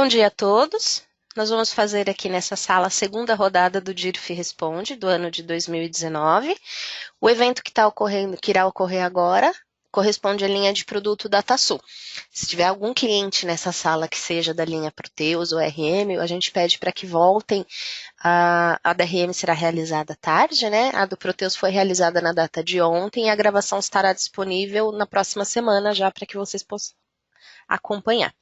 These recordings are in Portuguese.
Bom dia a todos. Nós vamos fazer aqui nessa sala a segunda rodada do DIRF Responde, do ano de 2019. O evento que irá ocorrer agora corresponde à linha de produto DataSul. Se tiver algum cliente nessa sala que seja da linha Proteus ou RM, a gente pede para que voltem. A DRM será realizada à tarde, né? A do Proteus foi realizada na data de ontem e a gravação estará disponível na próxima semana já para que vocês possam acompanhar.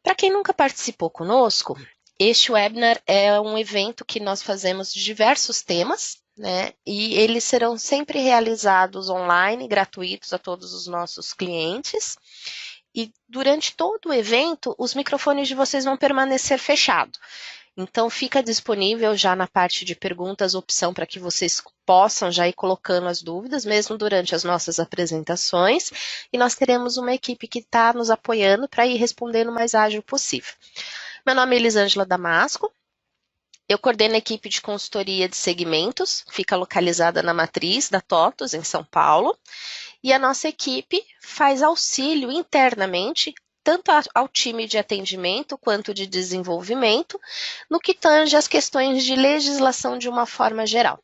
Para quem nunca participou conosco, este webinar é um evento que nós fazemos de diversos temas, né? E eles serão sempre realizados online, gratuitos a todos os nossos clientes. E durante todo o evento, os microfones de vocês vão permanecer fechados. Então, fica disponível já na parte de perguntas, opção para que vocês possam já ir colocando as dúvidas, mesmo durante as nossas apresentações. E nós teremos uma equipe que está nos apoiando para ir respondendo o mais ágil possível. Meu nome é Elisângela Damasco. Eu coordeno a equipe de consultoria de segmentos, fica localizada na matriz da TOTUS, em São Paulo. E a nossa equipe faz auxílio internamente tanto ao time de atendimento quanto de desenvolvimento, no que tange as questões de legislação de uma forma geral.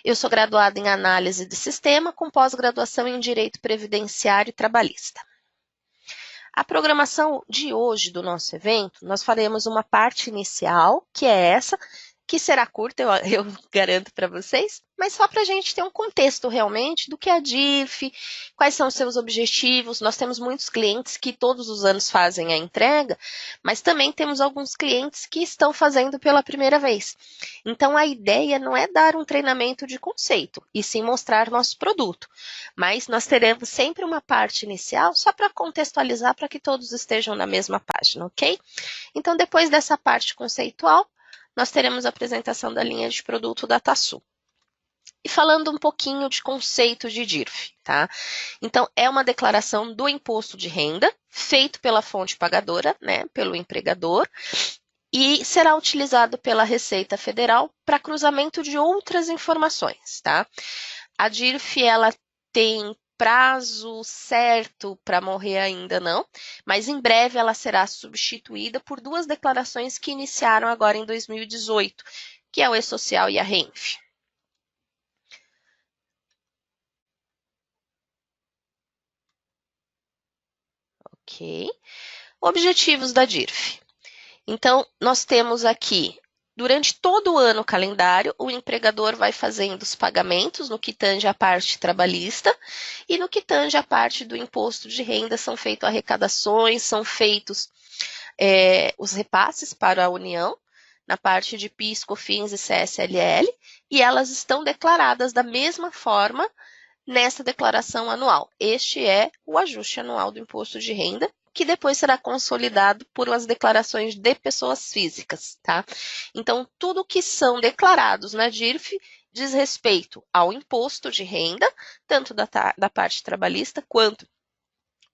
Eu sou graduada em análise de sistema, com pós-graduação em direito previdenciário e trabalhista. A programação de hoje do nosso evento, nós faremos uma parte inicial, que é essa, que será curta, eu garanto para vocês, mas só para a gente ter um contexto realmente do que é a DIRF, quais são os seus objetivos. Nós temos muitos clientes que todos os anos fazem a entrega, mas também temos alguns clientes que estão fazendo pela primeira vez. Então, a ideia não é dar um treinamento de conceito, e sim mostrar nosso produto. Mas nós teremos sempre uma parte inicial só para contextualizar, para que todos estejam na mesma página, ok? Então, depois dessa parte conceitual, nós teremos a apresentação da linha de produto DataSul. E falando um pouquinho de conceito de DIRF, tá? Então, é uma declaração do imposto de renda, feito pela fonte pagadora, né, pelo empregador, e será utilizado pela Receita Federal para cruzamento de outras informações, tá? A DIRF, ela tem prazo certo para morrer ainda não, mas em breve ela será substituída por duas declarações que iniciaram agora em 2018, que é o E-Social e a RENF. Ok. Objetivos da DIRF. Então, nós temos aqui, durante todo o ano calendário, o empregador vai fazendo os pagamentos no que tange a parte trabalhista e no que tange a parte do imposto de renda, são feitas arrecadações, são feitos os repasses para a União, na parte de PIS, COFINS e CSLL, e elas estão declaradas da mesma forma nessa declaração anual. Este é o ajuste anual do imposto de renda, que depois será consolidado por as declarações de pessoas físicas, tá? Então, tudo que são declarados na DIRF diz respeito ao imposto de renda, tanto da parte trabalhista quanto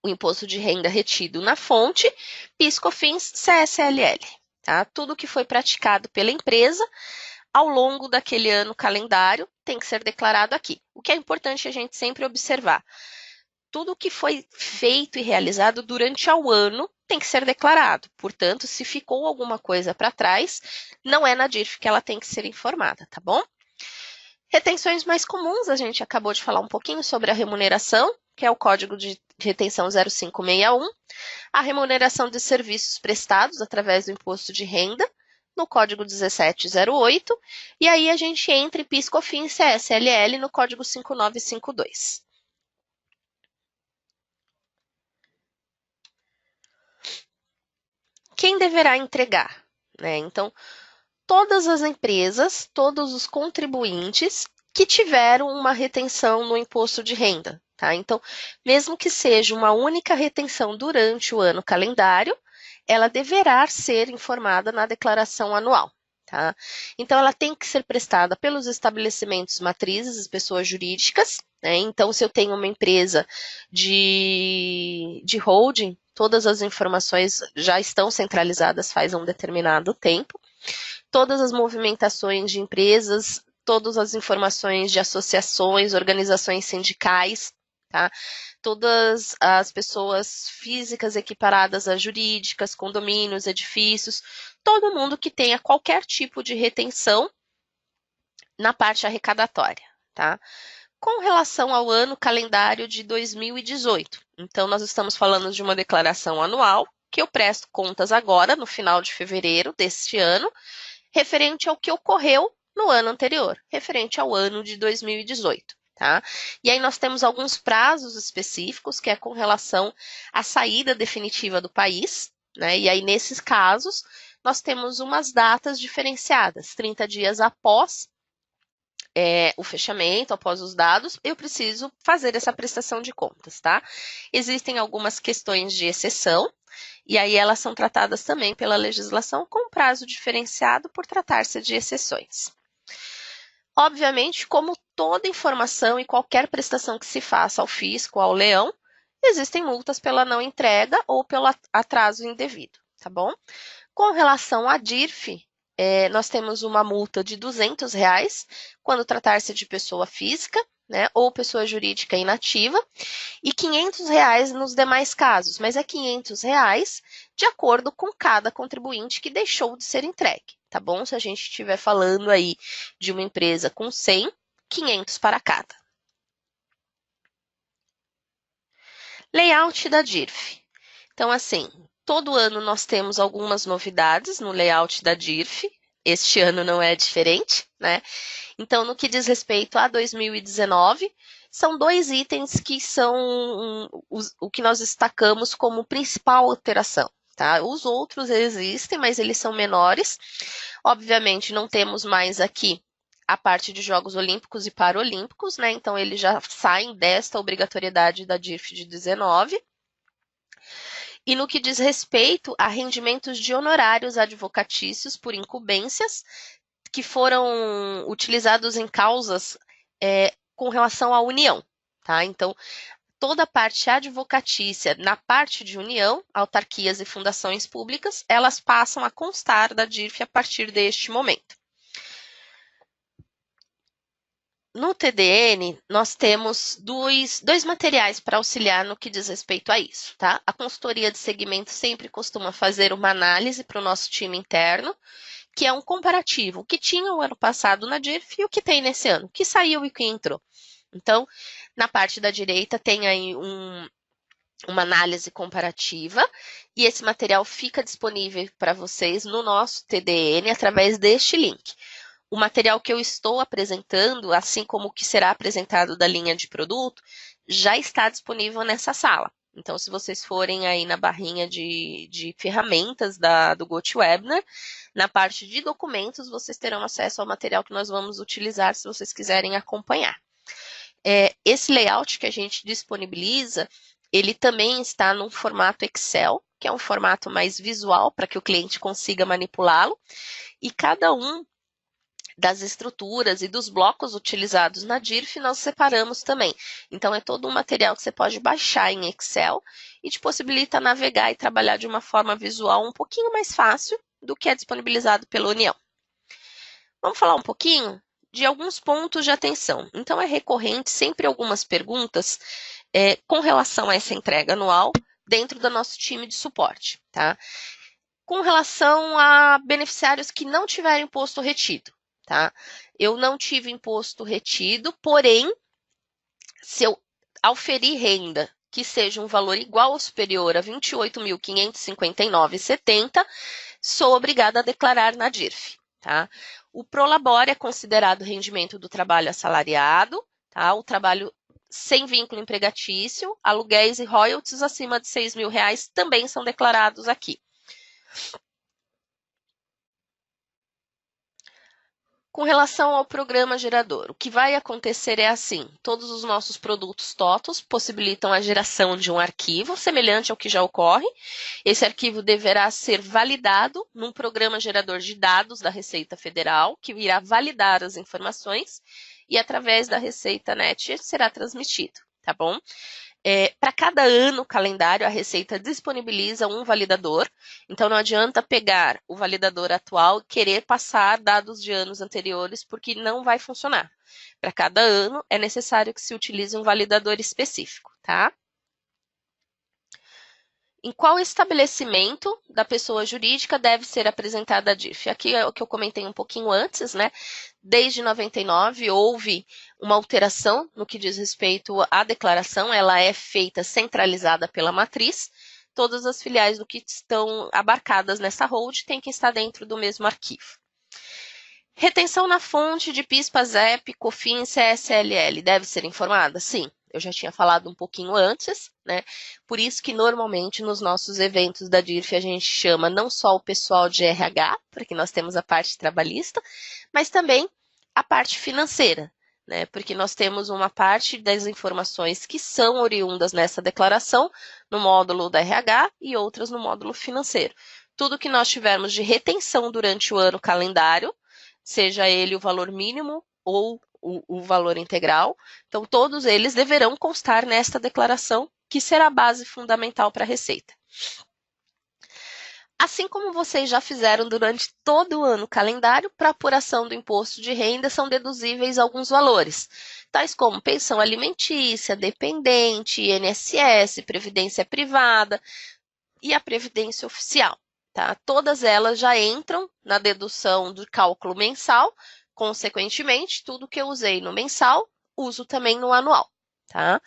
o imposto de renda retido na fonte, PIS, COFINS, CSLL, tá? Tudo que foi praticado pela empresa ao longo daquele ano calendário tem que ser declarado aqui. O que é importante a gente sempre observar, tudo que foi feito e realizado durante o ano tem que ser declarado. Portanto, se ficou alguma coisa para trás, não é na DIRF que ela tem que ser informada, tá bom? Retenções mais comuns, a gente acabou de falar um pouquinho sobre a remuneração, que é o código de retenção 0561, a remuneração de serviços prestados através do imposto de renda, no código 1708, e aí a gente entra em PIS, COFINS, CSLL no código 5952. Quem deverá entregar, né? Então, todas as empresas, todos os contribuintes que tiveram uma retenção no imposto de renda, tá? Então, mesmo que seja uma única retenção durante o ano calendário, ela deverá ser informada na declaração anual, tá? Então, ela tem que ser prestada pelos estabelecimentos matrizes, as pessoas jurídicas, né? Então, se eu tenho uma empresa de holding, todas as informações já estão centralizadas faz um determinado tempo. Todas as movimentações de empresas, todas as informações de associações, organizações sindicais, tá? Todas as pessoas físicas equiparadas a jurídicas, condomínios, edifícios, todo mundo que tenha qualquer tipo de retenção na parte arrecadatória, tá? Com relação ao ano calendário de 2018, então nós estamos falando de uma declaração anual que eu presto contas agora, no final de fevereiro deste ano, referente ao que ocorreu no ano anterior, referente ao ano de 2018. Tá? E aí nós temos alguns prazos específicos, que é com relação à saída definitiva do país, né? E aí nesses casos nós temos umas datas diferenciadas, 30 dias após o fechamento, após os dados, eu preciso fazer essa prestação de contas, tá? Existem algumas questões de exceção, e aí elas são tratadas também pela legislação com prazo diferenciado por tratar-se de exceções. Obviamente, como toda informação e qualquer prestação que se faça ao fisco, ao leão, existem multas pela não entrega ou pelo atraso indevido, tá bom? Com relação à DIRF, nós temos uma multa de R$200 quando tratar-se de pessoa física, né, ou pessoa jurídica inativa, e R$500 nos demais casos, mas é R$500 de acordo com cada contribuinte que deixou de ser entregue, tá bom? Se a gente estiver falando aí de uma empresa com 100, 500 para cada. Layout da DIRF. Então, assim, todo ano nós temos algumas novidades no layout da DIRF. Este ano não é diferente, né? Então, no que diz respeito a 2019, são 2 itens que são o que nós destacamos como principal alteração, tá? Os outros existem, mas eles são menores. Obviamente, não temos mais aqui a parte de Jogos Olímpicos e Paralímpicos, né? Então, eles já saem desta obrigatoriedade da DIRF de 19. E no que diz respeito a rendimentos de honorários advocatícios por incumbências que foram utilizados em causas com relação à União, tá? Então, toda a parte advocatícia na parte de União, autarquias e fundações públicas, elas passam a constar da DIRF a partir deste momento. No TDN, nós temos dois materiais para auxiliar no que diz respeito a isso, tá? A consultoria de segmento sempre costuma fazer uma análise para o nosso time interno, que é um comparativo, o que tinha o ano passado na DIRF e o que tem nesse ano, o que saiu e o que entrou. Então, na parte da direita tem aí uma análise comparativa, e esse material fica disponível para vocês no nosso TDN através deste link. O material que eu estou apresentando, assim como o que será apresentado da linha de produto, já está disponível nessa sala. Então, se vocês forem aí na barrinha de ferramentas do GoToWebinar, na parte de documentos, vocês terão acesso ao material que nós vamos utilizar se vocês quiserem acompanhar. Esse layout que a gente disponibiliza, ele também está num formato Excel, que é um formato mais visual para que o cliente consiga manipulá-lo, e cada um das estruturas e dos blocos utilizados na DIRF, nós separamos também. Então, é todo um material que você pode baixar em Excel e te possibilita navegar e trabalhar de uma forma visual um pouquinho mais fácil do que é disponibilizado pela União. Vamos falar um pouquinho de alguns pontos de atenção. Então, é recorrente sempre algumas perguntas com relação a essa entrega anual dentro do nosso time de suporte, tá? Com relação a beneficiários que não tiverem imposto retido. Tá? Eu não tive imposto retido, porém, se eu auferir renda que seja um valor igual ou superior a R$ 28.559,70, sou obrigada a declarar na DIRF. Tá? O Prolabore é considerado rendimento do trabalho assalariado, tá? O trabalho sem vínculo empregatício, aluguéis e royalties acima de R$ 6.000 também são declarados aqui. Com relação ao programa gerador, o que vai acontecer é assim, todos os nossos produtos TOTOS possibilitam a geração de um arquivo semelhante ao que já ocorre. Esse arquivo deverá ser validado num programa gerador de dados da Receita Federal, que irá validar as informações e através da Receita Net será transmitido, tá bom? Para cada ano calendário, a Receita disponibiliza um validador, então não adianta pegar o validador atual e querer passar dados de anos anteriores, porque não vai funcionar. Para cada ano, é necessário que se utilize um validador específico, tá? Em qual estabelecimento da pessoa jurídica deve ser apresentada a DIRF? Aqui é o que eu comentei um pouquinho antes, né? Desde 99 houve uma alteração no que diz respeito à declaração, ela é feita centralizada pela matriz. Todas as filiais do que estão abarcadas nessa hold têm que estar dentro do mesmo arquivo. Retenção na fonte de PIS, PASEP, COFINS, CSLL deve ser informada? Sim, eu já tinha falado um pouquinho antes, né? Por isso que normalmente nos nossos eventos da DIRF a gente chama não só o pessoal de RH, porque nós temos a parte trabalhista, mas também a parte financeira, né? Porque nós temos uma parte das informações que são oriundas nessa declaração no módulo da RH e outras no módulo financeiro. Tudo que nós tivermos de retenção durante o ano calendário, seja ele o valor mínimo ou o valor integral. Então, todos eles deverão constar nesta declaração, que será a base fundamental para a Receita. Assim como vocês já fizeram durante todo o ano calendário, para apuração do imposto de renda são deduzíveis alguns valores, tais como pensão alimentícia, dependente, INSS, previdência privada e a previdência oficial. Tá? Todas elas já entram na dedução do cálculo mensal, consequentemente, tudo que eu usei no mensal, uso também no anual. Tá?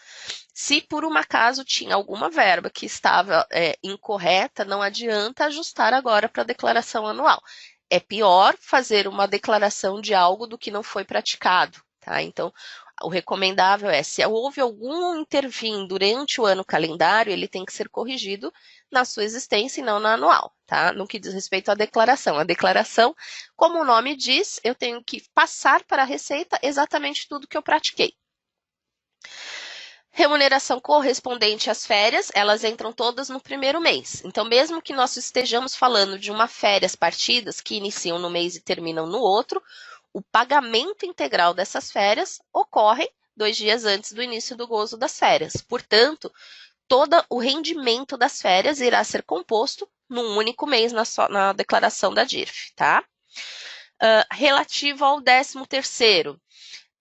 Se por um acaso tinha alguma verba que estava incorreta, não adianta ajustar agora para a declaração anual. É pior fazer uma declaração de algo do que não foi praticado. Tá? Então, o recomendável é, se houve algum intervim durante o ano calendário, ele tem que ser corrigido na sua existência e não na anual, tá? No que diz respeito à declaração. A declaração, como o nome diz, eu tenho que passar para a Receita exatamente tudo que eu pratiquei. Remuneração correspondente às férias, elas entram todas no primeiro mês. Então, mesmo que nós estejamos falando de uma férias partidas que iniciam no mês e terminam no outro, o pagamento integral dessas férias ocorre 2 dias antes do início do gozo das férias. Portanto, todo o rendimento das férias irá ser composto num único mês na declaração da DIRF, tá? Relativo ao 13º,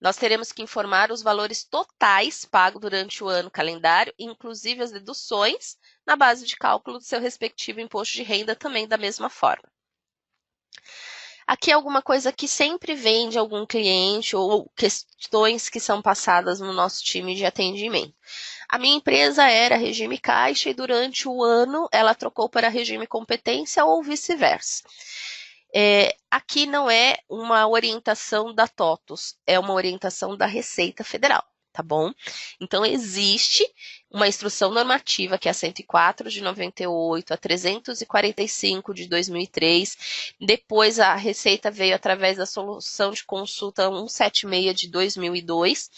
nós teremos que informar os valores totais pagos durante o ano calendário, inclusive as deduções, na base de cálculo do seu respectivo imposto de renda, também da mesma forma. Aqui é alguma coisa que sempre vem de algum cliente ou questões que são passadas no nosso time de atendimento. A minha empresa era regime caixa e durante o ano ela trocou para regime competência ou vice-versa. Aqui não é uma orientação da TOTUS, é uma orientação da Receita Federal, tá bom? Então, existe uma instrução normativa, que é a 104 de 98, a 345 de 2003, depois a Receita veio através da solução de consulta 176 de 2002,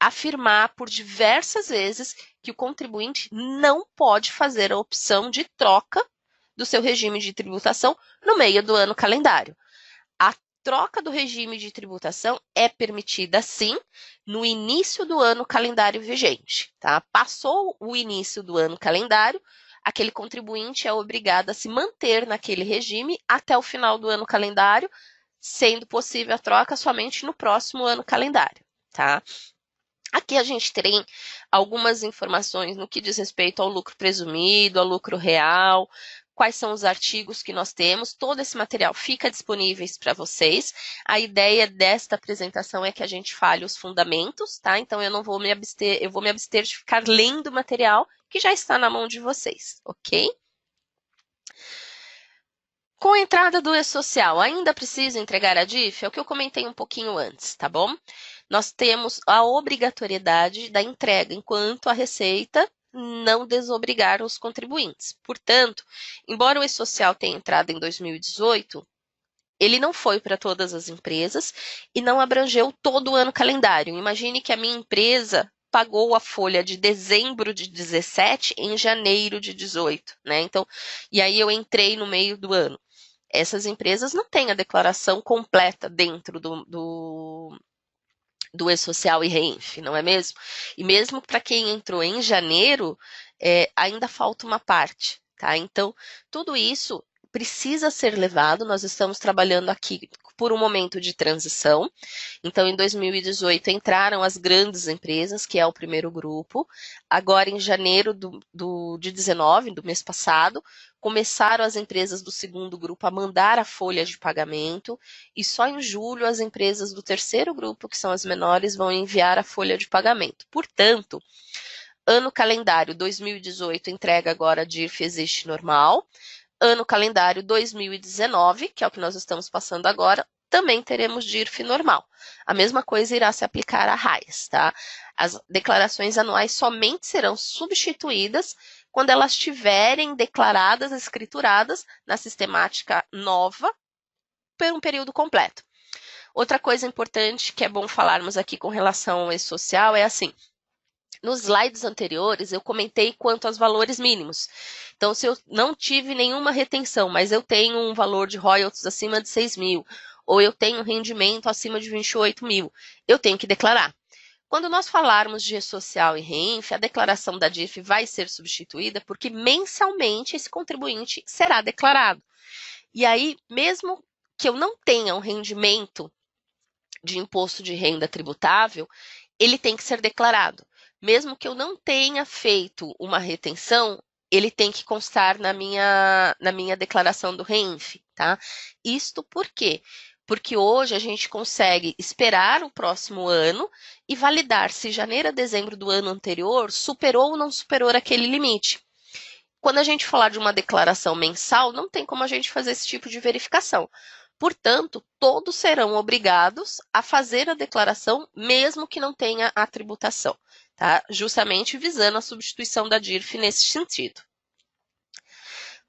afirmar por diversas vezes que o contribuinte não pode fazer a opção de troca do seu regime de tributação no meio do ano calendário. A troca do regime de tributação é permitida, sim, no início do ano calendário vigente. Tá? Passou o início do ano calendário, aquele contribuinte é obrigado a se manter naquele regime até o final do ano calendário, sendo possível a troca somente no próximo ano calendário. Tá? Aqui a gente tem algumas informações no que diz respeito ao lucro presumido, ao lucro real, quais são os artigos que nós temos. Todo esse material fica disponível para vocês. A ideia desta apresentação é que a gente fale os fundamentos, tá? Então eu não vou me abster, eu vou me abster de ficar lendo o material que já está na mão de vocês, ok? Com a entrada do e-social, ainda preciso entregar a DIF? É o que eu comentei um pouquinho antes, tá bom? Nós temos a obrigatoriedade da entrega, enquanto a Receita não desobrigar os contribuintes. Portanto, embora o e-social tenha entrado em 2018, ele não foi para todas as empresas e não abrangeu todo o ano calendário. Imagine que a minha empresa pagou a folha de dezembro de 17 em janeiro de 18, né? Então, e aí eu entrei no meio do ano. Essas empresas não têm a declaração completa dentro do do E-Social e Reinf, não é mesmo? E mesmo para quem entrou em janeiro, ainda falta uma parte, tá? Então, tudo isso precisa ser levado, nós estamos trabalhando aqui por um momento de transição. Então, em 2018, entraram as grandes empresas, que é o primeiro grupo. Agora, em janeiro de 19, do mês passado, começaram as empresas do segundo grupo a mandar a folha de pagamento. E só em julho, as empresas do terceiro grupo, que são as menores, vão enviar a folha de pagamento. Portanto, ano calendário 2018 entrega agora DIRF Existe Normal. Ano calendário 2019, que é o que nós estamos passando agora, também teremos DIRF normal. A mesma coisa irá se aplicar a RAIs, tá? As declarações anuais somente serão substituídas quando elas estiverem declaradas, escrituradas na sistemática nova por um período completo. Outra coisa importante que é bom falarmos aqui com relação ao E-Social é assim, nos slides anteriores, eu comentei quanto aos valores mínimos. Então, se eu não tive nenhuma retenção, mas eu tenho um valor de royalties acima de 6 mil, ou eu tenho rendimento acima de 28 mil, eu tenho que declarar. Quando nós falarmos de E-Social e Reinf, a declaração da DIRF vai ser substituída porque mensalmente esse contribuinte será declarado. E aí, mesmo que eu não tenha um rendimento de imposto de renda tributável, ele tem que ser declarado. Mesmo que eu não tenha feito uma retenção, ele tem que constar na minha declaração do Reinf, tá? Isto por quê? Porque hoje a gente consegue esperar o próximo ano e validar se janeiro a dezembro do ano anterior superou ou não superou aquele limite. Quando a gente falar de uma declaração mensal, não tem como a gente fazer esse tipo de verificação. Portanto, todos serão obrigados a fazer a declaração, mesmo que não tenha a tributação, tá? Justamente visando a substituição da DIRF nesse sentido.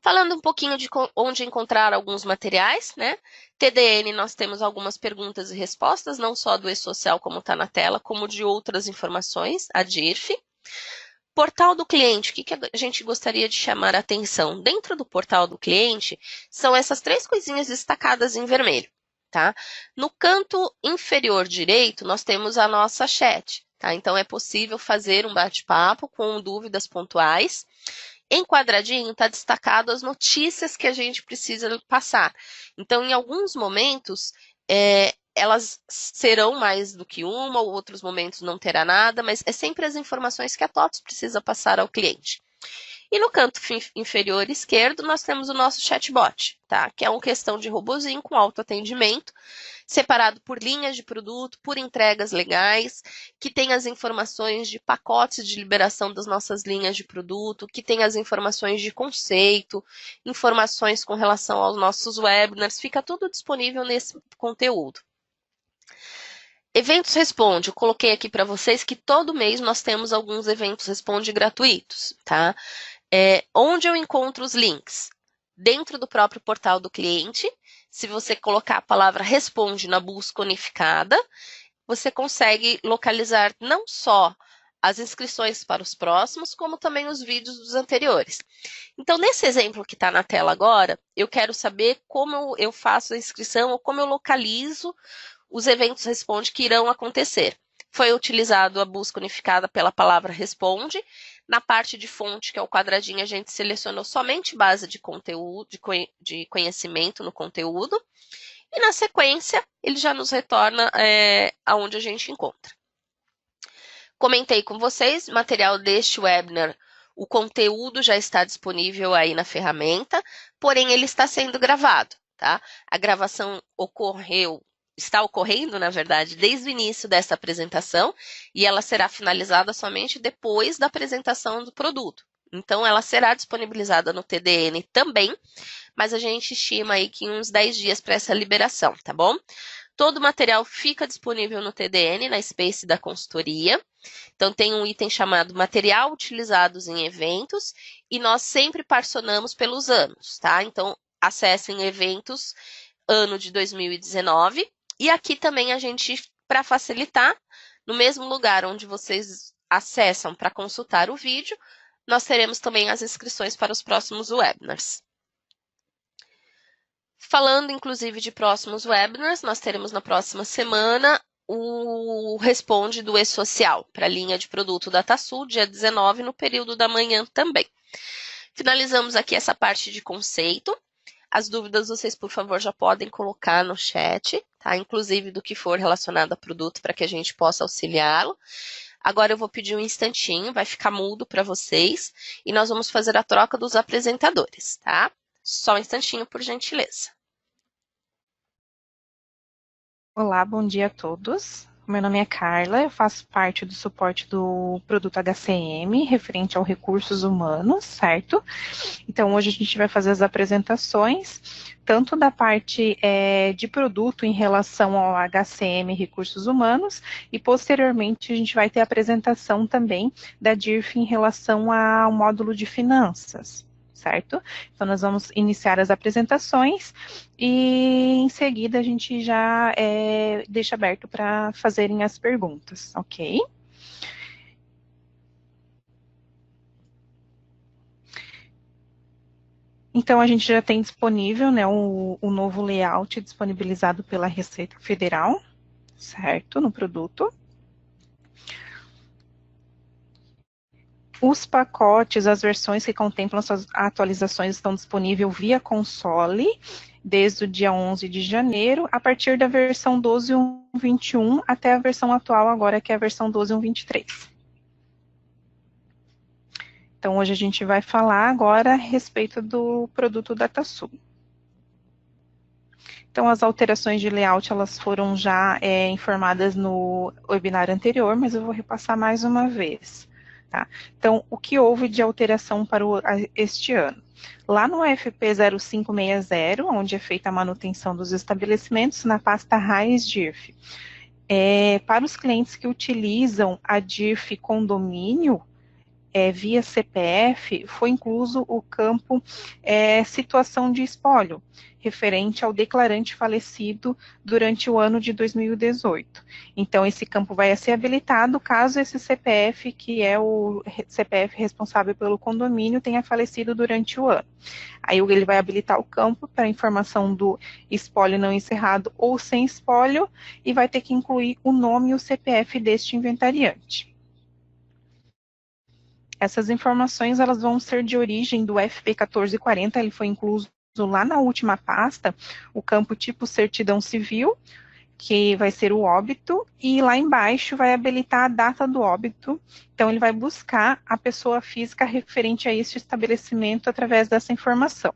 Falando um pouquinho de onde encontrar alguns materiais, né? TDN, nós temos algumas perguntas e respostas, não só do E-Social, como está na tela, como de outras informações, a DIRF. Portal do cliente, o que a gente gostaria de chamar a atenção? Dentro do portal do cliente, são essas três coisinhas destacadas em vermelho, tá? No canto inferior direito, nós temos a nossa chat, tá? Então, é possível fazer um bate-papo com dúvidas pontuais. Em quadradinho, está destacado as notícias que a gente precisa passar. Então, em alguns momentos, elas serão mais do que uma, ou outros momentos não terá nada, mas é sempre as informações que a TOTS precisa passar ao cliente. E no canto inferior esquerdo, nós temos o nosso chatbot, tá? Que é uma questão de robozinho com autoatendimento, separado por linhas de produto, por entregas legais, que tem as informações de pacotes de liberação das nossas linhas de produto, que tem as informações de conceito, informações com relação aos nossos webinars, fica tudo disponível nesse conteúdo. Eventos Responde, eu coloquei aqui para vocês que todo mês nós temos alguns eventos Responde gratuitos, tá? Onde eu encontro os links? Dentro do próprio portal do cliente, se você colocar a palavra Responde na busca unificada, você consegue localizar não só as inscrições para os próximos, como também os vídeos dos anteriores. Então, nesse exemplo que está na tela agora, eu quero saber como eu faço a inscrição ou como eu localizo os eventos Responde que irão acontecer. Foi utilizado a busca unificada pela palavra Responde. Na parte de fonte, que é o quadradinho, a gente selecionou somente base de conteúdo, de conhecimento no conteúdo. E na sequência, ele já nos retorna aonde a gente encontra. Comentei com vocês, material deste webinar, o conteúdo já está disponível aí na ferramenta, porém ele está sendo gravado, tá? A gravação está ocorrendo, na verdade, desde o início dessa apresentação e ela será finalizada somente depois da apresentação do produto. Então, ela será disponibilizada no TDN também, mas a gente estima aí que uns 10 dias para essa liberação, tá bom? Todo o material fica disponível no TDN, na Space da consultoria. Então, tem um item chamado Material Utilizados em Eventos e nós sempre parcionamos pelos anos, tá? Então, acessem eventos ano de 2019. E aqui também a gente, para facilitar, no mesmo lugar onde vocês acessam para consultar o vídeo, nós teremos também as inscrições para os próximos webinars. Falando, inclusive, de próximos webinars, nós teremos na próxima semana o responde do E-Social para a linha de produto DataSul, dia 19, no período da manhã também. Finalizamos aqui essa parte de conceito. As dúvidas vocês, por favor, já podem colocar no chat, tá? Inclusive do que for relacionado a produto, para que a gente possa auxiliá-lo. Agora eu vou pedir um instantinho, vai ficar mudo para vocês, e nós vamos fazer a troca dos apresentadores, tá? Só um instantinho, por gentileza. Olá, bom dia a todos. Meu nome é Carla, eu faço parte do suporte do produto HCM, referente ao recursos humanos, certo? Então, hoje a gente vai fazer as apresentações, tanto da parte de produto em relação ao HCM recursos humanos, e posteriormente a gente vai ter a apresentação também da DIRF em relação ao módulo de finanças. Certo? Então, nós vamos iniciar as apresentações e, em seguida, a gente já deixa aberto para fazerem as perguntas, ok? Então, a gente já tem disponível, né, o novo layout disponibilizado pela Receita Federal, certo? No produto. Os pacotes, as versões que contemplam suas atualizações estão disponíveis via console, desde o dia 11 de janeiro, a partir da versão 12.1.21 até a versão atual agora, que é a versão 12.1.23. Então, hoje a gente vai falar agora a respeito do produto DataSul. Então, as alterações de layout, elas foram já informadas no webinar anterior, mas eu vou repassar mais uma vez. Tá? Então, o que houve de alteração para este ano? Lá no FP 0560, onde é feita a manutenção dos estabelecimentos, na pasta RAIS DIRF, para os clientes que utilizam a DIRF condomínio, via CPF, foi incluso o campo situação de espólio, referente ao declarante falecido durante o ano de 2018. Então, esse campo vai ser habilitado caso esse CPF, que é o CPF responsável pelo condomínio, tenha falecido durante o ano. Aí ele vai habilitar o campo para informação do espólio não encerrado ou sem espólio, e vai ter que incluir o nome e o CPF deste inventariante. Essas informações, elas vão ser de origem do FP 1440, ele foi incluso lá na última pasta, o campo tipo certidão civil, que vai ser o óbito, e lá embaixo vai habilitar a data do óbito, então ele vai buscar a pessoa física referente a este estabelecimento através dessa informação.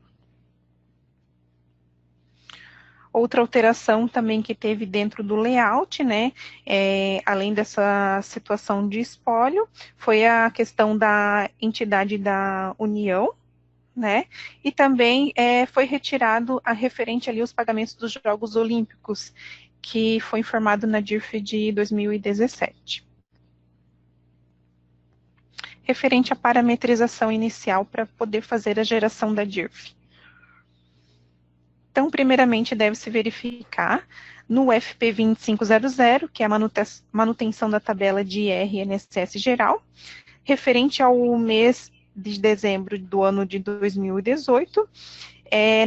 Outra alteração também que teve dentro do layout, né, além dessa situação de espólio, foi a questão da entidade da União, né, e também foi retirado a referente ali os pagamentos dos Jogos Olímpicos, que foi informado na DIRF de 2017. Referente à parametrização inicial para poder fazer a geração da DIRF. Então, primeiramente, deve-se verificar no FP 2500, que é a manutenção da tabela de IR-INSS geral, referente ao mês de dezembro do ano de 2018,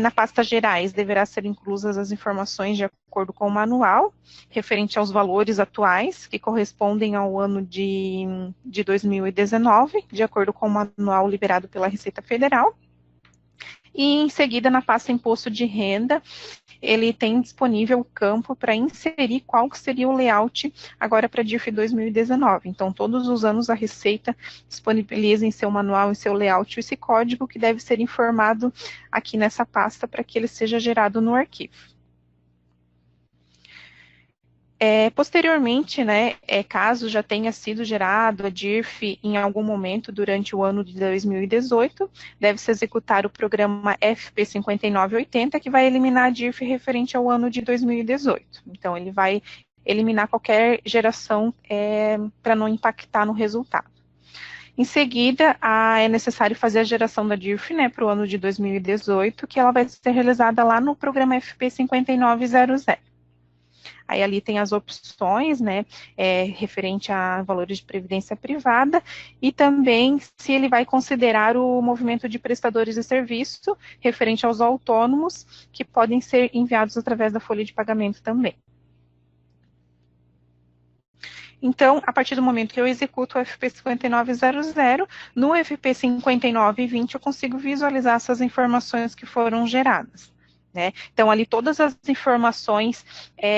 na pasta gerais deverá ser inclusas as informações de acordo com o manual, referente aos valores atuais, que correspondem ao ano de 2019, de acordo com o manual liberado pela Receita Federal. E, em seguida, na pasta Imposto de Renda, ele tem disponível o campo para inserir qual que seria o layout agora para a DIRF 2019. Então, todos os anos a Receita disponibiliza em seu manual, em seu layout, esse código que deve ser informado aqui nessa pasta para que ele seja gerado no arquivo. Posteriormente, né, caso já tenha sido gerado a DIRF em algum momento durante o ano de 2018, deve-se executar o programa FP 5980, que vai eliminar a DIRF referente ao ano de 2018. Então, ele vai eliminar qualquer geração para não impactar no resultado. Em seguida, é necessário fazer a geração da DIRF, né, para o ano de 2018, que ela vai ser realizada lá no programa FP 5900. Aí ali tem as opções, né, referente a valores de previdência privada, e também se ele vai considerar o movimento de prestadores de serviço referente aos autônomos, que podem ser enviados através da folha de pagamento também. Então, a partir do momento que eu executo o FP 5900, no FP 5920 eu consigo visualizar essas informações que foram geradas. Né? Então, ali todas as informações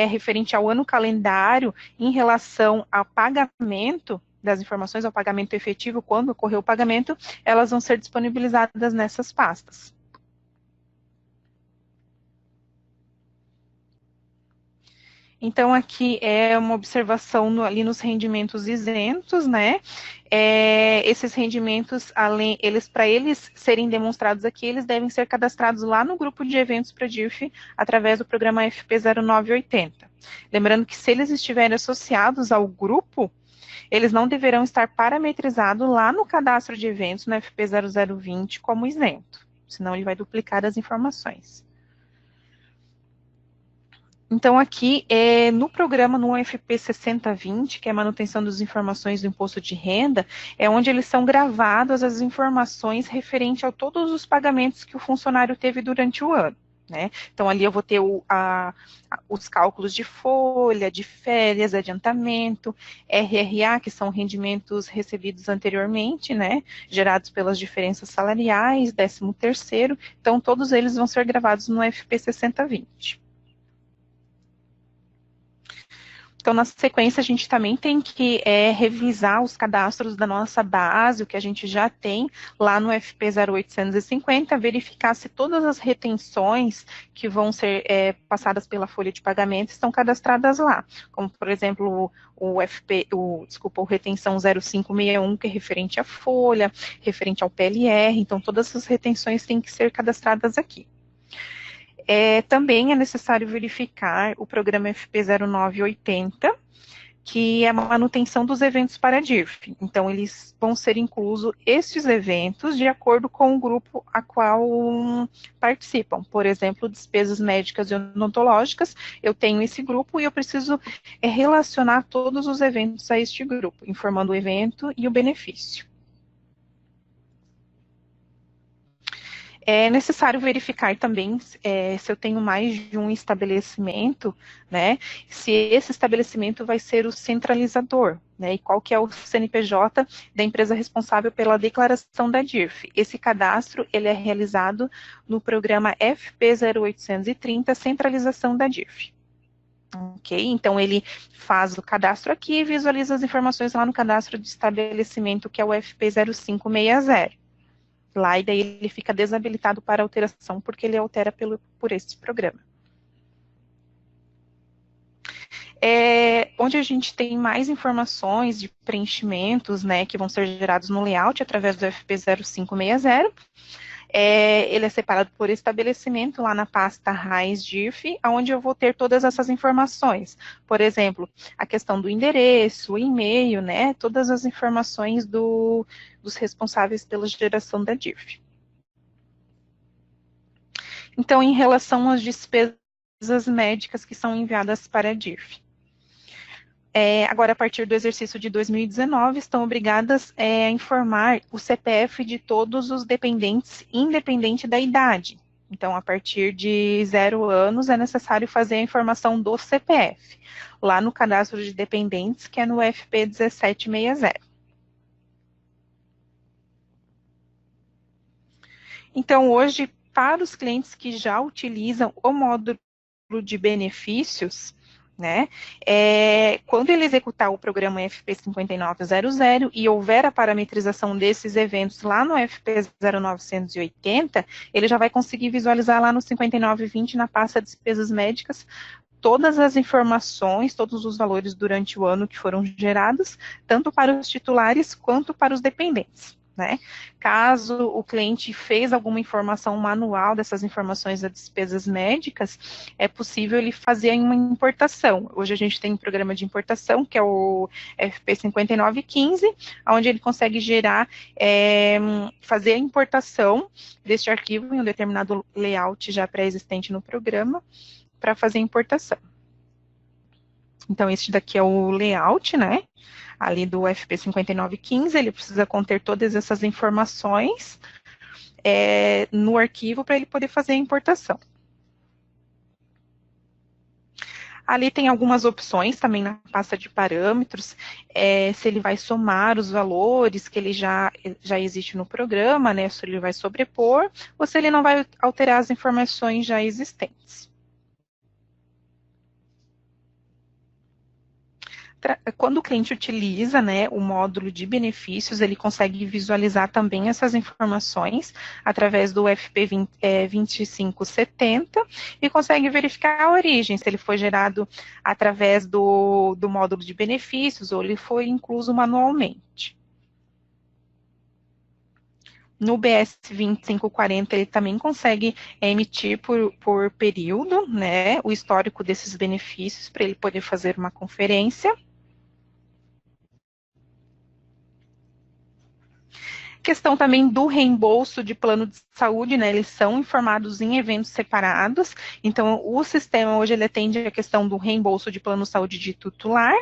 referente ao ano calendário em relação ao pagamento das informações, ao pagamento efetivo, quando ocorreu o pagamento, elas vão ser disponibilizadas nessas pastas. Então, aqui é uma observação ali nos rendimentos isentos, né? Esses rendimentos, para eles serem demonstrados aqui, eles devem ser cadastrados lá no grupo de eventos para DIRF, através do programa FP 0980. Lembrando que se eles estiverem associados ao grupo, eles não deverão estar parametrizados lá no cadastro de eventos, no FP 0020, como isento, senão ele vai duplicar as informações. Então, aqui, no programa, no UFP 6020, que é a manutenção das informações do imposto de renda, é onde eles são gravadas as informações referente a todos os pagamentos que o funcionário teve durante o ano. Né? Então, ali eu vou ter os cálculos de folha, de férias, adiantamento, RRA, que são rendimentos recebidos anteriormente, né? Gerados pelas diferenças salariais, 13º. Então, todos eles vão ser gravados no FP 6020. Então, na sequência, a gente também tem que revisar os cadastros da nossa base, o que a gente já tem lá no FP 0850, verificar se todas as retenções que vão ser passadas pela folha de pagamento estão cadastradas lá. Como, por exemplo, o retenção 0561, que é referente à folha, referente ao PLR. Então, todas essas retenções têm que ser cadastradas aqui. Também é necessário verificar o programa FP 0980, que é a manutenção dos eventos para a DIRF. Então, eles vão ser inclusos estes eventos de acordo com o grupo a qual participam. Por exemplo, despesas médicas e odontológicas, eu tenho esse grupo e eu preciso relacionar todos os eventos a este grupo, informando o evento e o benefício. É necessário verificar também se eu tenho mais de um estabelecimento, né, se esse estabelecimento vai ser o centralizador, né, e qual que é o CNPJ da empresa responsável pela declaração da DIRF. Esse cadastro, ele é realizado no programa FP 0830, centralização da DIRF. Ok, então ele faz o cadastro aqui e visualiza as informações lá no cadastro de estabelecimento, que é o FP 0560. Lá, e daí ele fica desabilitado para alteração, porque ele altera por esse programa. Onde a gente tem mais informações de preenchimentos, né, que vão ser gerados no layout através do FP 0560, ele é separado por estabelecimento lá na pasta RAIS DIRF, onde eu vou ter todas essas informações. Por exemplo, a questão do endereço, o e-mail, né, todas as informações dos responsáveis pela geração da DIRF. Então, em relação às despesas médicas que são enviadas para a DIRF. Agora, a partir do exercício de 2019, estão obrigadas a informar o CPF de todos os dependentes, independente da idade. Então, a partir de 0 anos, é necessário fazer a informação do CPF, lá no cadastro de dependentes, que é no FP 1760. Então, hoje, para os clientes que já utilizam o módulo de benefícios, né, quando ele executar o programa FP 5900 e houver a parametrização desses eventos lá no FP 0980, ele já vai conseguir visualizar lá no 5920, na pasta despesas médicas, todas as informações, todos os valores durante o ano que foram gerados, tanto para os titulares quanto para os dependentes. Né? Caso o cliente fez alguma informação manual dessas informações das despesas médicas, é possível ele fazer uma importação. Hoje a gente tem um programa de importação, que é o FP 5915, onde ele consegue gerar, fazer a importação deste arquivo em um determinado layout já pré-existente no programa, para fazer a importação. Então, esse daqui é o layout, né? Ali do FP 5915, ele precisa conter todas essas informações no arquivo para ele poder fazer a importação. Ali tem algumas opções também na pasta de parâmetros, se ele vai somar os valores que ele já existe no programa, né, se ele vai sobrepor, ou se ele não vai alterar as informações já existentes. Quando o cliente utiliza, né, o módulo de benefícios, ele consegue visualizar também essas informações através do FP 2570 e consegue verificar a origem, se ele foi gerado através do módulo de benefícios ou ele foi incluso manualmente. No BS 2540, ele também consegue emitir por período, né, o histórico desses benefícios para ele poder fazer uma conferência. Questão também do reembolso de plano de saúde, né, eles são informados em eventos separados, então o sistema hoje ele atende a questão do reembolso de plano de saúde de titular,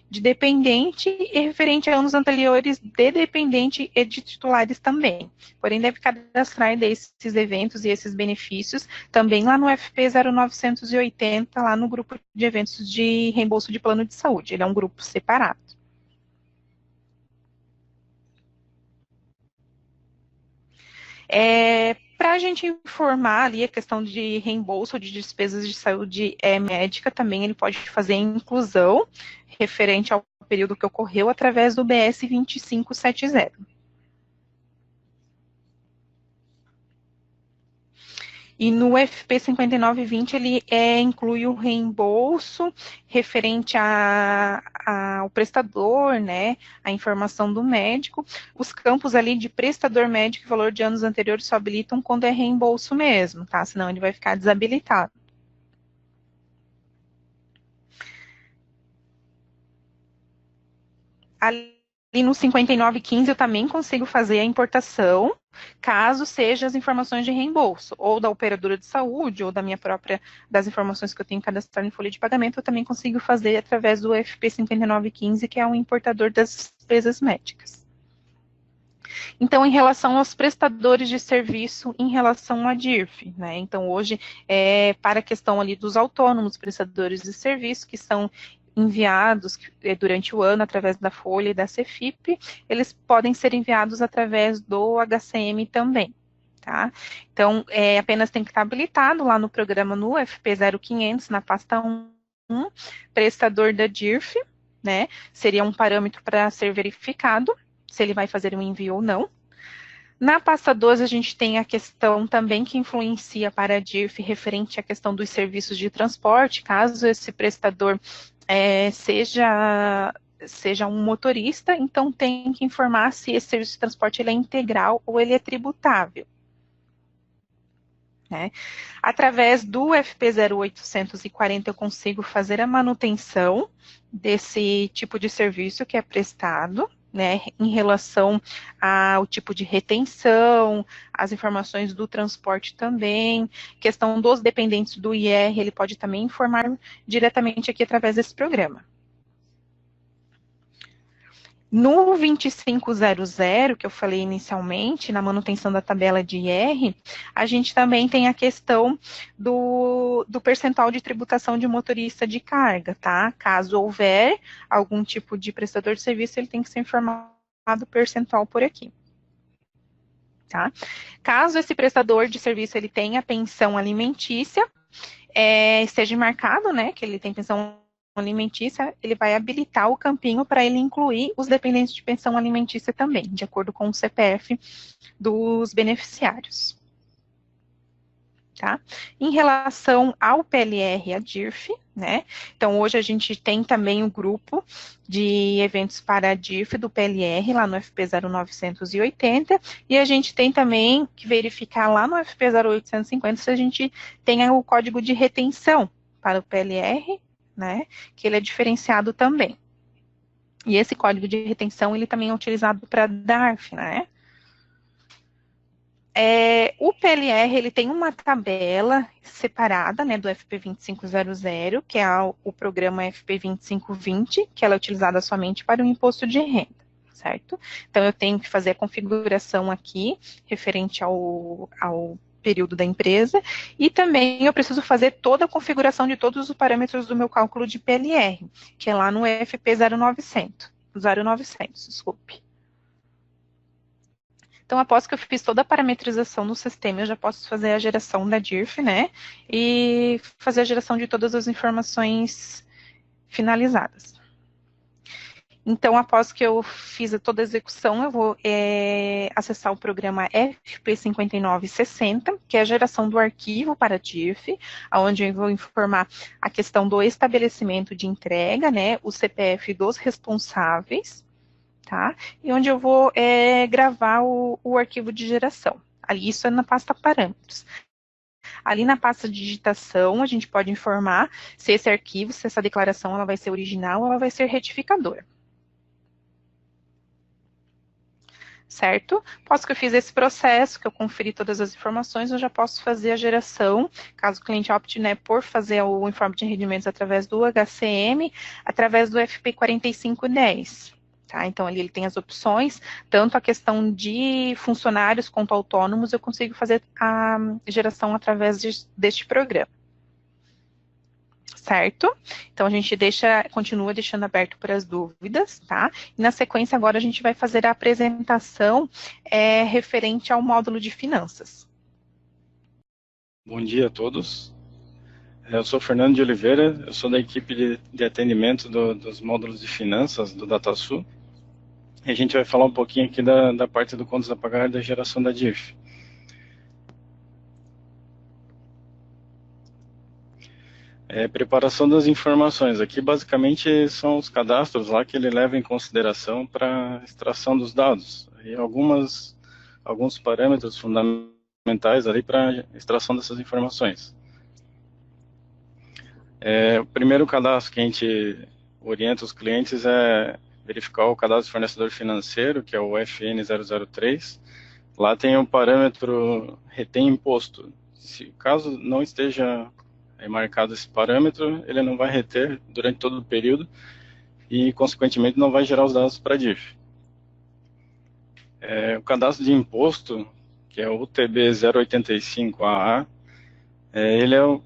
de dependente e referente a anos anteriores de dependente e de titulares também. Porém, deve cadastrar esses eventos e esses benefícios também lá no FP 0980, lá no grupo de eventos de reembolso de plano de saúde, ele é um grupo separado. Para a gente informar ali a questão de reembolso de despesas de saúde médica, também ele pode fazer a inclusão referente ao período que ocorreu através do BS 2570. E no FP 5920 ele inclui o reembolso referente ao prestador, né, a informação do médico. Os campos ali de prestador médico e valor de anos anteriores só habilitam quando é reembolso mesmo, tá? Senão ele vai ficar desabilitado. Ali no 5915 eu também consigo fazer a importação, caso seja as informações de reembolso, ou da operadora de saúde, ou da minha própria, das informações que eu tenho cadastrado em folha de pagamento, eu também consigo fazer através do FP 5915, que é o importador das despesas médicas. Então, em relação aos prestadores de serviço, em relação à DIRF, né? Então, hoje, para a questão ali dos autônomos prestadores de serviço, que são enviados durante o ano através da Folha e da Cefip, eles podem ser enviados através do HCM também, tá? Então, apenas tem que estar habilitado lá no programa no FP 0500, na pasta 1, prestador da DIRF, né? Seria um parâmetro para ser verificado, se ele vai fazer um envio ou não. Na pasta 12, a gente tem a questão também que influencia para a DIRF referente à questão dos serviços de transporte, caso esse prestador seja um motorista, então tem que informar se esse serviço de transporte ele é integral ou ele é tributável. Né? Através do FP 0840 eu consigo fazer a manutenção desse tipo de serviço que é prestado, né, em relação ao tipo de retenção, as informações do transporte também, questão dos dependentes do IR, ele pode também informar diretamente aqui através desse programa. No 2500, que eu falei inicialmente, na manutenção da tabela de IR, a gente também tem a questão do percentual de tributação de motorista de carga, tá? Caso houver algum tipo de prestador de serviço, ele tem que ser informado o percentual por aqui. Tá? Caso esse prestador de serviço ele tenha pensão alimentícia, esteja marcado, né, que ele tem pensão alimentícia, ele vai habilitar o campinho para ele incluir os dependentes de pensão alimentícia também, de acordo com o CPF dos beneficiários. Tá? Em relação ao PLR e a DIRF, né? Então, hoje a gente tem também o grupo de eventos para a DIRF do PLR, lá no FP 0980, e a gente tem também que verificar lá no FP 0850 se a gente tem o código de retenção para o PLR, né? Que ele é diferenciado também. E esse código de retenção, ele também é utilizado para DARF, né? O PLR, ele tem uma tabela separada, né, do FP 2500, que é o programa FP 2520, que ela é utilizada somente para o imposto de renda, certo? Então, eu tenho que fazer a configuração aqui, referente ao período da empresa, e também eu preciso fazer toda a configuração de todos os parâmetros do meu cálculo de PLR, que é lá no EFP 0900, desculpe. Então, após que eu fiz toda a parametrização no sistema, eu já posso fazer a geração da DIRF, né, e fazer a geração de todas as informações finalizadas. Então, após que eu fiz toda a execução, eu vou acessar o programa FP5960, que é a geração do arquivo para a DIRF, onde eu vou informar a questão do estabelecimento de entrega, né, o CPF dos responsáveis, tá? E onde eu vou gravar o arquivo de geração. Ali, isso é na pasta parâmetros. Ali na pasta digitação, a gente pode informar se esse arquivo, se essa declaração ela vai ser original ou ela vai ser retificadora. Certo? Após que eu fiz esse processo, que eu conferi todas as informações, eu já posso fazer a geração, caso o cliente opte, né, por fazer o informe de rendimentos através do HCM, através do FP 4510. Tá? Então, ali ele tem as opções, tanto a questão de funcionários quanto autônomos, eu consigo fazer a geração através deste programa. Certo? Então, a gente continua deixando aberto para as dúvidas, tá? E na sequência, agora a gente vai fazer a apresentação referente ao módulo de finanças. Bom dia a todos. Eu sou Fernando de Oliveira, eu sou da equipe de atendimento dos módulos de finanças do DataSul. E a gente vai falar um pouquinho aqui da parte do contas a pagar da geração da DIRF. Preparação das informações. Aqui, basicamente, são os cadastros lá que ele leva em consideração para extração dos dados. E alguns parâmetros fundamentais ali para extração dessas informações. O primeiro cadastro que a gente orienta os clientes é verificar o cadastro de fornecedor financeiro, que é o FN003. Lá tem um parâmetro retém imposto. Caso não esteja marcado esse parâmetro, ele não vai reter durante todo o período e, consequentemente, não vai gerar os dados para a DIRF. O cadastro de imposto, que é o UTB 085AA, ele é o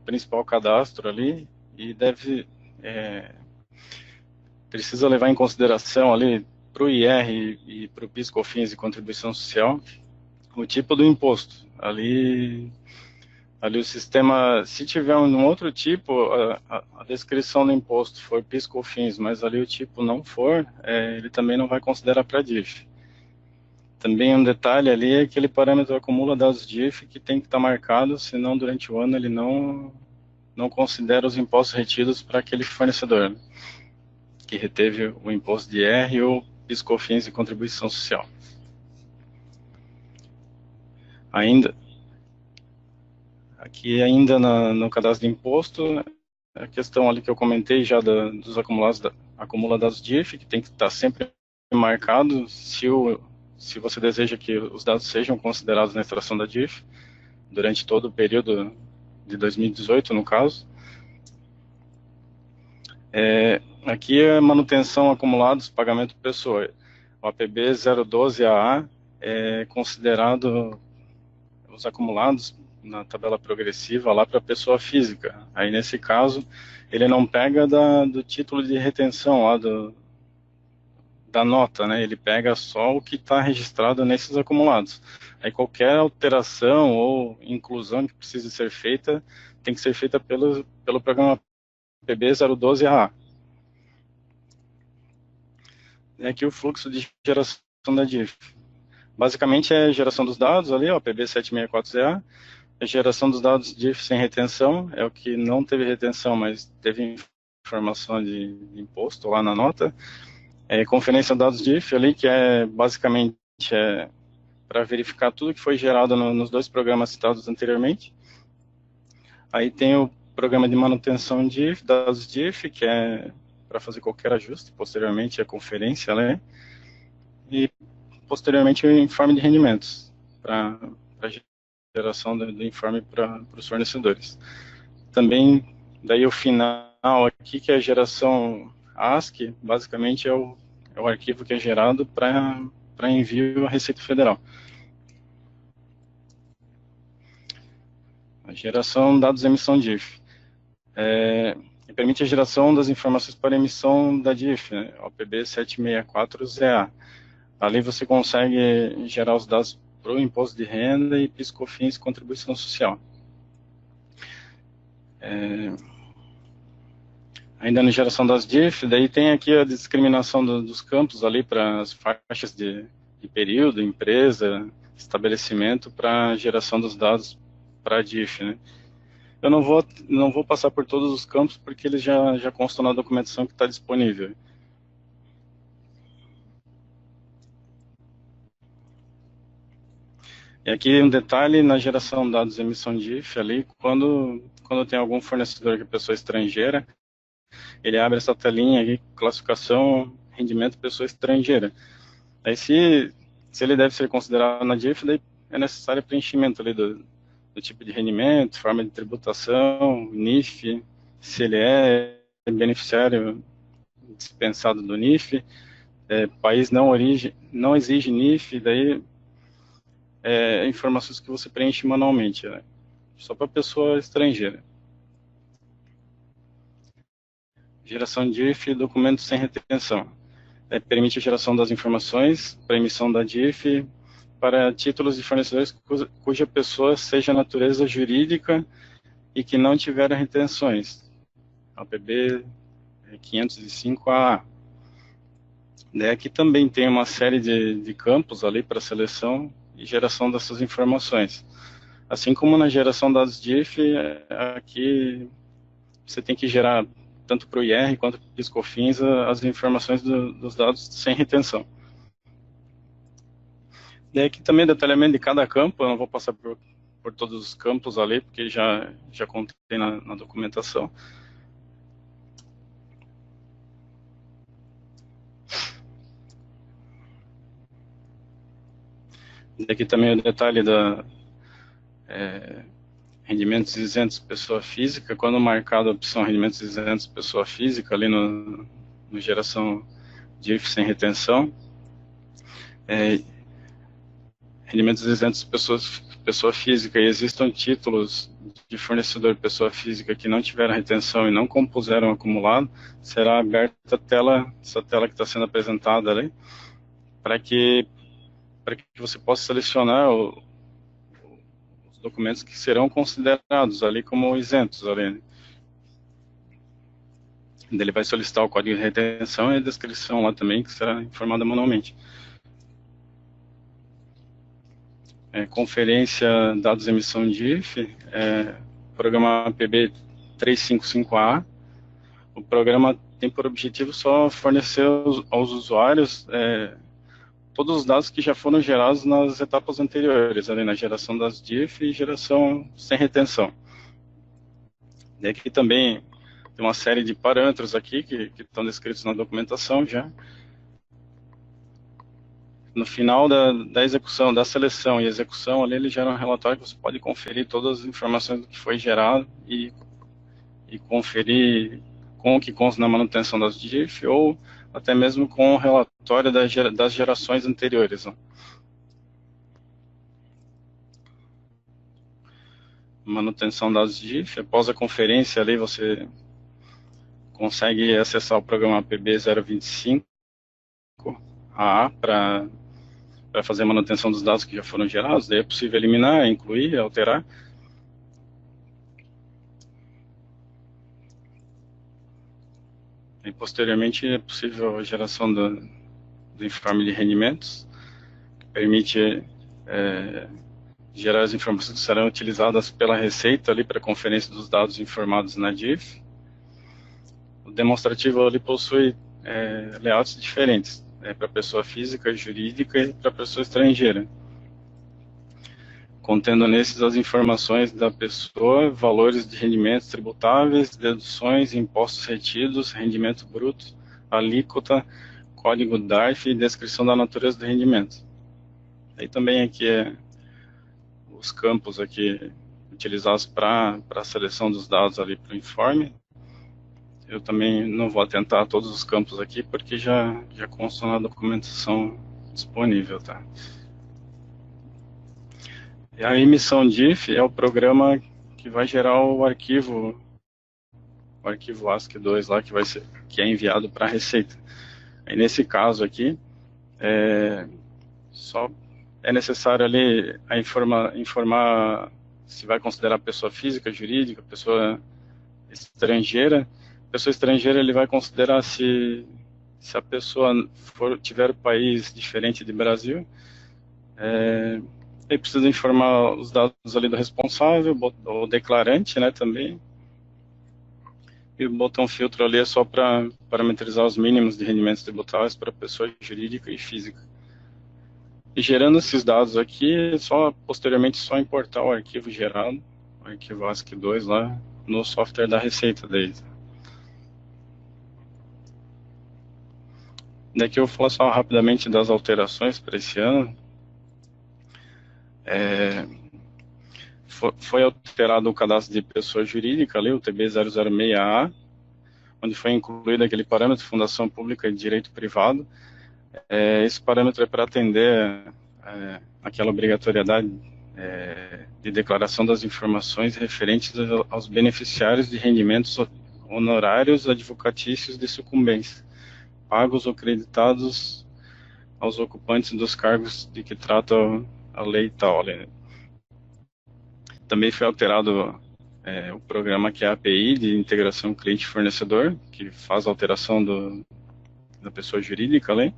principal cadastro ali e precisa levar em consideração ali para o IR e para o PIS/COFINS e contribuição social o tipo do imposto. Ali o sistema, se tiver um outro tipo, a descrição do imposto for PIS/COFINS, mas ali o tipo não for, ele também não vai considerar para DIRF. Também um detalhe ali é aquele parâmetro acumula dados DIRF que tem que estar marcado, senão durante o ano ele não considera os impostos retidos para aquele fornecedor que reteve o imposto de IR ou PIS/COFINS e contribuição social. Aqui ainda no cadastro de imposto, a questão ali que eu comentei já dos acumulados DIRF, que tem que estar sempre marcado se você deseja que os dados sejam considerados na extração da DIRF, durante todo o período de 2018, no caso. Aqui é manutenção acumulados, pagamento pessoa. O APB 012AA é considerado os acumulados na tabela progressiva lá para a pessoa física. Aí, nesse caso, ele não pega do título de retenção lá da nota, né? Ele pega só o que está registrado nesses acumulados. Aí qualquer alteração ou inclusão que precise ser feita, tem que ser feita pelo programa PB 012AA. Aqui o fluxo de geração da DIRF. Basicamente é a geração dos dados ali, ó, PB 764ZA, a geração dos dados DIRF sem retenção, é o que não teve retenção, mas teve informação de imposto lá na nota. Conferência de dados DIRF ali, que basicamente para verificar tudo que foi gerado nos dois programas citados anteriormente. Aí tem o programa de manutenção de dados DIRF, que é para fazer qualquer ajuste, posteriormente a conferência, né? E posteriormente o informe de rendimentos, para geração do informe para os fornecedores. Também, daí o final aqui, que é a geração ASCII, basicamente é o arquivo que é gerado para envio à Receita Federal. A geração de dados emissão DIF. Permite a geração das informações para emissão da DIF, né, OPB 764ZA. Ali você consegue gerar os dados para o imposto de renda e PIS/COFINS, contribuição social. Ainda na geração das DIF, daí tem aqui a discriminação dos campos ali para as faixas de período, empresa, estabelecimento, para geração dos dados para a DIF, né. Eu não vou passar por todos os campos, porque eles já constam na documentação que está disponível. E aqui um detalhe na geração de dados de emissão DIF, ali, quando tem algum fornecedor que é pessoa estrangeira, ele abre essa telinha aqui, classificação, rendimento pessoa estrangeira. Aí se ele deve ser considerado na DIF, daí é necessário preenchimento ali do tipo de rendimento, forma de tributação, NIF, se ele é beneficiário dispensado do NIF, país não exige NIF, daí informações que você preenche manualmente, né? Só para pessoa estrangeira. Geração de DIF e documentos sem retenção. Permite a geração das informações para emissão da DIF para títulos de fornecedores cuja pessoa seja natureza jurídica e que não tiveram retenções. OPB 505A. Aqui também tem uma série de campos ali para seleção e geração dessas informações. Assim como na geração das DIF, aqui você tem que gerar tanto para o IR quanto para o PIS/COFINS as informações dos dados sem retenção. Aqui também detalhamento de cada campo, eu não vou passar por todos os campos ali, porque já contei na documentação. Aqui também o detalhe da rendimentos isentos pessoa física, quando marcado a opção rendimentos isentos pessoa física, ali no geração DIF sem retenção, rendimentos isentos pessoa física e existam títulos de fornecedor pessoa física que não tiveram retenção e não compuseram acumulado, será aberta essa tela que está sendo apresentada ali, para que você possa selecionar os documentos que serão considerados ali como isentos ali. Ele vai solicitar o código de retenção e a descrição lá também, que será informada manualmente. Conferência dados emissão DIF, programa PB 355A. O programa tem por objetivo só fornecer aos usuários todos os dados que já foram gerados nas etapas anteriores, ali na geração das DIF e geração sem retenção. E aqui também tem uma série de parâmetros aqui que estão descritos na documentação já. No final da execução, da seleção e execução, ali ele gera um relatório que você pode conferir todas as informações do que foi gerado e conferir com o que consta na manutenção das DIF ou até mesmo com o relatório das gerações anteriores. Ó. Manutenção das DIF, após a conferência ali você consegue acessar o programa PB 025 AA para fazer a manutenção dos dados que já foram gerados, daí é possível eliminar, incluir, alterar. E posteriormente é possível a geração do informe de rendimentos, que permite gerar as informações que serão utilizadas pela Receita ali para a conferência dos dados informados na DIF. O demonstrativo ali possui layouts diferentes, para pessoa física, jurídica e para pessoa estrangeira, contendo nesses as informações da pessoa, valores de rendimentos tributáveis, deduções, impostos retidos, rendimento bruto, alíquota, código DARF e descrição da natureza do rendimento. Aí também aqui os campos aqui utilizados para a seleção dos dados ali para o informe. Eu também não vou atentar a todos os campos aqui, porque já constam na documentação disponível, tá? E a emissão DIF é o programa que vai gerar o arquivo ASCII2 lá que é enviado para a Receita. Aí nesse caso aqui, só é necessário ali informar se vai considerar pessoa física, jurídica, pessoa estrangeira. Pessoa estrangeira ele vai considerar se a pessoa tiver um país diferente do Brasil. Ele precisa informar os dados ali do responsável, o declarante, né, também. E botar um filtro ali é só para parametrizar os mínimos de rendimentos tributáveis para pessoa jurídica e física. E gerando esses dados aqui, posteriormente só importar o arquivo gerado, o arquivo ASCII2 lá no software da Receita daí. Daqui eu vou falar só rapidamente das alterações para esse ano. Foi alterado o cadastro de pessoa jurídica ali, o TB006A, onde foi incluído aquele parâmetro Fundação Pública de Direito Privado. Esse parâmetro é para atender aquela obrigatoriedade de declaração das informações referentes aos beneficiários de rendimentos honorários advocatícios de sucumbência, pagos ou creditados aos ocupantes dos cargos de que trata a lei tal. Também foi alterado o programa que é a API de integração cliente-fornecedor, que faz a alteração da pessoa jurídica, né?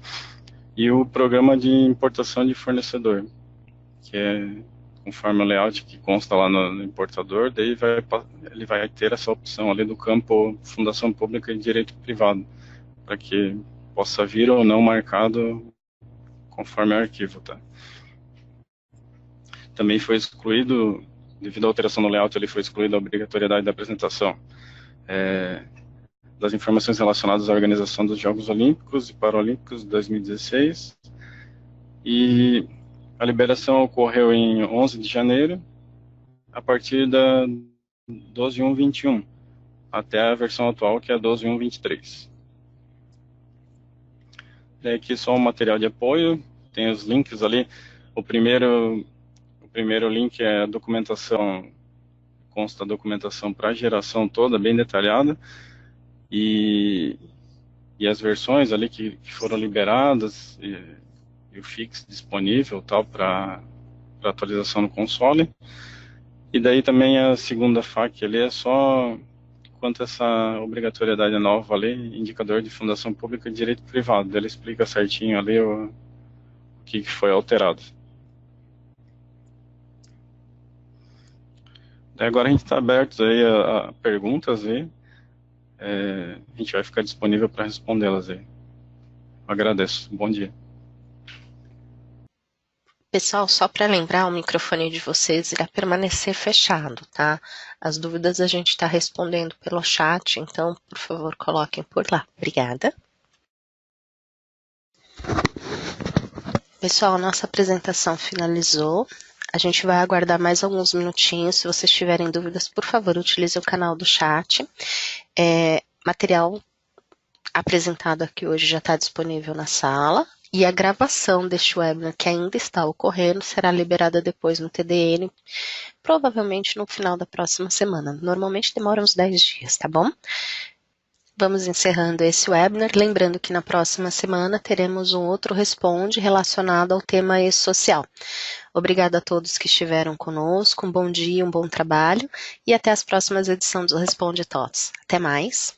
E o programa de importação de fornecedor, que é conforme o layout que consta lá no importador, daí ele vai ter essa opção ali do campo Fundação Pública de Direito Privado, para que possa vir ou não marcado conforme o arquivo, tá? Também foi excluído, devido à alteração no layout, ele foi excluído a obrigatoriedade da apresentação das informações relacionadas à organização dos Jogos Olímpicos e Paralímpicos de 2016. E a liberação ocorreu em 11 de janeiro, a partir da 12.1.21, até a versão atual, que é a 12.1.23. Daí aqui só o material de apoio, tem os links ali. O primeiro link é a documentação, consta a documentação para a geração toda, bem detalhada, e as versões ali que foram liberadas, e o fix disponível tal para atualização no console. E daí também a segunda FAQ ali é só quanto a essa obrigatoriedade nova ali, indicador de Fundação Pública de Direito Privado. Ele explica certinho ali o que foi alterado. Daí agora a gente está aberto aí a perguntas aí. A gente vai ficar disponível para respondê-las aí. Agradeço. Bom dia. Pessoal, só para lembrar, o microfone de vocês irá permanecer fechado, tá? As dúvidas a gente está respondendo pelo chat, então, por favor, coloquem por lá. Obrigada. Pessoal, nossa apresentação finalizou. A gente vai aguardar mais alguns minutinhos. Se vocês tiverem dúvidas, por favor, utilize o canal do chat. Material apresentado aqui hoje já está disponível na sala. E a gravação deste webinar, que ainda está ocorrendo, será liberada depois no TDN, provavelmente no final da próxima semana. Normalmente demora uns 10 dias, tá bom? Vamos encerrando esse webinar, lembrando que na próxima semana teremos um outro Responde relacionado ao tema e-social. Obrigada a todos que estiveram conosco, um bom dia, um bom trabalho e até as próximas edições do Responde Tots. Até mais!